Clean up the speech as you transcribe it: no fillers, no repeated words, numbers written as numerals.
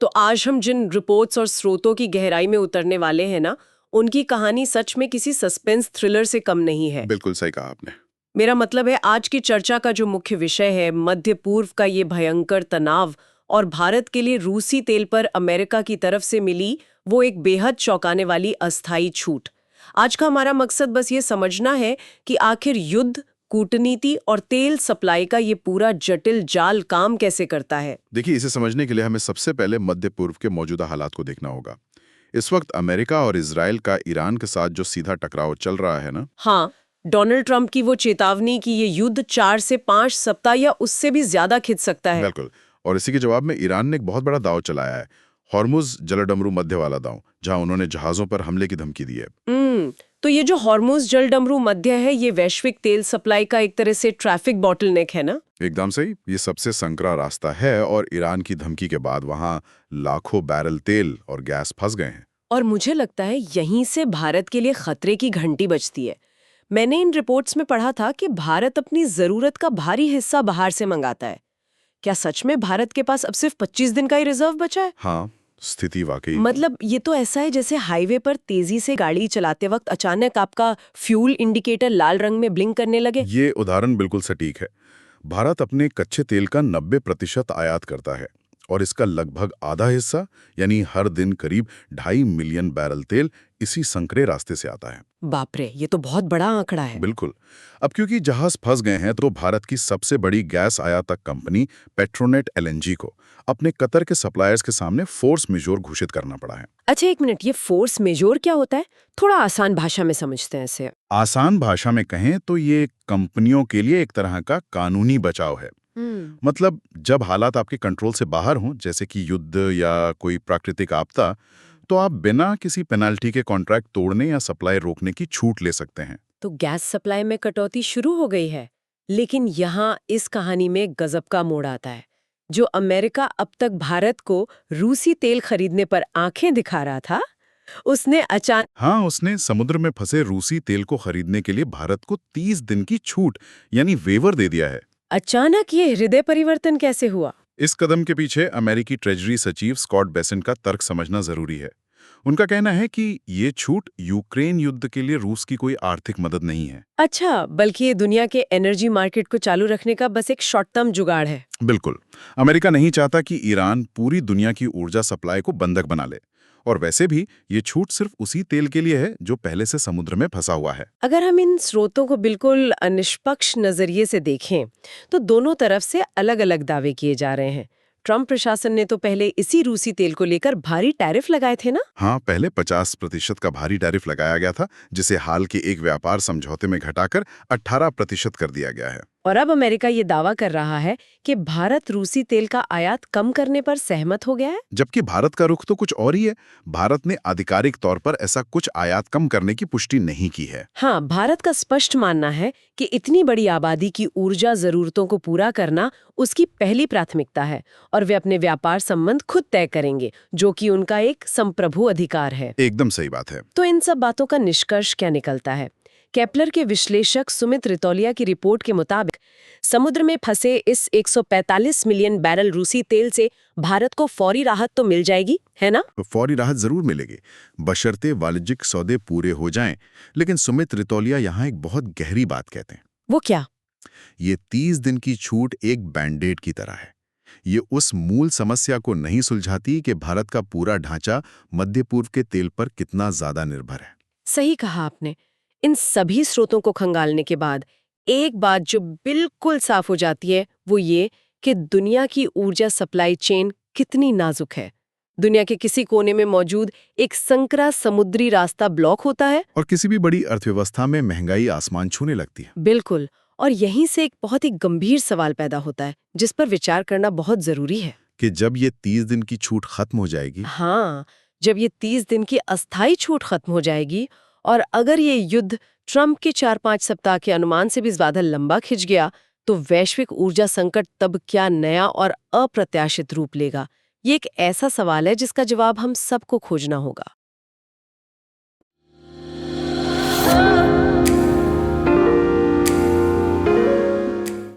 तो आज हम जिन रिपोर्ट्स और स्रोतों की गहराई में उतरने वाले हैं ना, उनकी कहानी सच में किसी सस्पेंस थ्रिलर से कम नहीं है। बिल्कुल सही कहा आपने। मेरा मतलब है आज की चर्चा का जो मुख्य विषय है मध्य पूर्व का ये भयंकर तनाव और भारत के लिए रूसी तेल पर अमेरिका की तरफ से मिली वो एक बेहद चौंकाने वाली अस्थायी छूट। आज का हमारा मकसद बस ये समझना है कि आखिर युद्ध, कूटनीति और तेल सप्लाई का ये पूरा जटिल जाल काम कैसे करता है। देखिए, इसे समझने के लिए हमें सबसे पहले मध्य पूर्व के मौजूदा हालात को देखना होगा। इस वक्त अमेरिका और इजराइल का ईरान के साथ जो सीधा टकराव चल रहा है ना। हाँ, डोनाल्ड ट्रंप की वो चेतावनी कि ये युद्ध 4 से 5 सप्ताह या उससे भी ज्यादा खिंच सकता है। बिल्कुल। और इसी के जवाब में ईरान ने एक बहुत बड़ा दांव चलाया है, हॉर्मुज जलडमरू मध्य वाला दांव, जहां उन्होंने जहाजों पर हमले की धमकी दी है। तो ये जो हॉर्मुज जलडमरू मध्य है, ये वैश्विक तेल सप्लाई का एक तरह से ट्रैफिक बॉटलनेक है ना। एकदम सही, ये सबसे संकरा रास्ता है और ईरान की धमकी के बाद वहां लाखों बैरल तेल और गैस फंस गए हैं। और मुझे लगता है यहीं से भारत के लिए खतरे की घंटी बजती है। मैंने इन रिपोर्ट्स में पढ़ा था कि भारत अपनी जरूरत का भारी हिस्सा बाहर से मंगाता है। क्या सच में भारत के पास अब सिर्फ 25 दिन का ही रिजर्व बचा है? हाँ, स्थिति वाकई मतलब ये तो ऐसा है जैसे हाईवे पर तेजी से गाड़ी चलाते वक्त अचानक आपका फ्यूल इंडिकेटर लाल रंग में ब्लिंक करने लगे। ये उदाहरण बिल्कुल सटीक है। भारत अपने कच्चे तेल का 90% आयात करता है और इसका लगभग आधा हिस्सा यानी हर दिन करीब 2.5 मिलियन बैरल तेल इसी संकरे रास्ते से आता है। बाप रे, ये तो बहुत बड़ा आंकड़ा है। बिल्कुल। अब क्योंकि जहाज फंस गए हैं तो भारत की सबसे बड़ी गैस आयातक कंपनी पेट्रोनेट एलएनजी को अपने कतर के सप्लायर्स के सामने फोर्स मेजोर घोषित करना पड़ा है। अच्छा, एक मिनट, ये फोर्स मेजोर क्या होता है? थोड़ा आसान भाषा में समझते हैं इसे। आसान भाषा में कहें तो ये कंपनियों के लिए एक तरह का कानूनी बचाव है। मतलब जब हालात आपके कंट्रोल से बाहर हों, जैसे कि युद्ध या कोई प्राकृतिक आपदा, तो आप बिना किसी पेनाल्टी के कॉन्ट्रैक्ट तोड़ने या सप्लाई रोकने की छूट ले सकते हैं। तो गैस सप्लाई में कटौती शुरू हो गई है, लेकिन यहाँ इस कहानी में गजब का मोड़ आता है। जो अमेरिका अब तक भारत को रूसी तेल खरीदने पर आंखें दिखा रहा था, उसने उसने समुद्र में फंसे रूसी तेल को खरीदने के लिए भारत को 30 दिन की छूट यानी वेवर दे दिया है। अचानक ये हृदय परिवर्तन कैसे हुआ? इस कदम के पीछे अमेरिकी ट्रेजरी सचिव स्कॉट बेसेंट का तर्क समझना जरूरी है। उनका कहना है कि ये छूट यूक्रेन युद्ध के लिए रूस की कोई आर्थिक मदद नहीं है। अच्छा, बल्कि ये दुनिया के एनर्जी मार्केट को चालू रखने का बस एक शॉर्ट टर्म जुगाड़ है। बिल्कुल। अमेरिका नहीं चाहता कि ईरान पूरी दुनिया की ऊर्जा सप्लाई को बंधक बना ले। और वैसे भी ये छूट सिर्फ उसी तेल के लिए है जो पहले से समुद्र में फंसा हुआ है। अगर हम इन स्रोतों को बिल्कुल निष्पक्ष नजरिए से देखें, तो दोनों तरफ से अलग-अलग दावे किए जा रहे हैं। ट्रंप प्रशासन ने तो पहले इसी रूसी तेल को लेकर भारी टैरिफ लगाए थे ना? हाँ, पहले 50% का भारी टैरिफ लगाया गया था, जिसे हाल के एक व्यापार समझौते में घटाकर 18% कर दिया गया है। और अब अमेरिका ये दावा कर रहा है कि भारत रूसी तेल का आयात कम करने पर सहमत हो गया है। जबकि भारत का रुख तो कुछ और ही है। भारत ने आधिकारिक तौर पर ऐसा कुछ आयात कम करने की पुष्टि नहीं की है। हाँ, भारत का स्पष्ट मानना है कि इतनी बड़ी आबादी की ऊर्जा जरूरतों को पूरा करना उसकी पहली प्राथमिकता है और वे अपने व्यापार संबंध खुद तय करेंगे, जो कि उनका एक संप्रभु अधिकार है। एकदम सही बात है। तो इन सब बातों का निष्कर्ष क्या निकलता है? केपलर के विश्लेषक सुमित रितौलिया की रिपोर्ट के मुताबिक समुद्र में फंसे इस 145 मिलियन बैरल रूसी तेल से भारत को फौरी राहत तो मिल जाएगी, है ना? तो फौरी राहत जरूर मिलेगी, बशर्ते वाणिज्यिक सौदे पूरे हो जाएं। लेकिन सुमित रितौलिया यहाँ एक बहुत गहरी बात कहते हैं। वो क्या? ये 30 दिन की छूट एक बैंडेड की तरह है। ये उस मूल समस्या को नहीं सुलझाती कि भारत का पूरा ढांचा मध्य पूर्व के तेल पर कितना ज्यादा निर्भर है। सही कहा आपने। इन सभी स्रोतों को खंगालने के बाद एक बात जो बिल्कुल साफ हो जाती है वो ये कि दुनिया की ऊर्जा सप्लाई चेन कितनी नाजुक है। दुनिया के किसी कोने में मौजूद एक संकरा समुद्री रास्ता ब्लॉक होता है और किसी भी बड़ी अर्थव्यवस्था में महंगाई आसमान छूने लगती है। बिल्कुल। और यहीं से एक बहुत ही गंभीर सवाल पैदा होता है जिस पर विचार करना बहुत जरूरी है कि जब ये 30 दिन की छूट खत्म हो जाएगी। हाँ, जब ये 30 दिन की अस्थायी छूट खत्म हो जाएगी और अगर ये युद्ध ट्रंप के 4-5 सप्ताह के अनुमान से भी ज्यादा लंबा खिंच गया, तो वैश्विक ऊर्जा संकट तब क्या नया और अप्रत्याशित रूप लेगा? ये एक ऐसा सवाल है जिसका जवाब हम सबको खोजना होगा।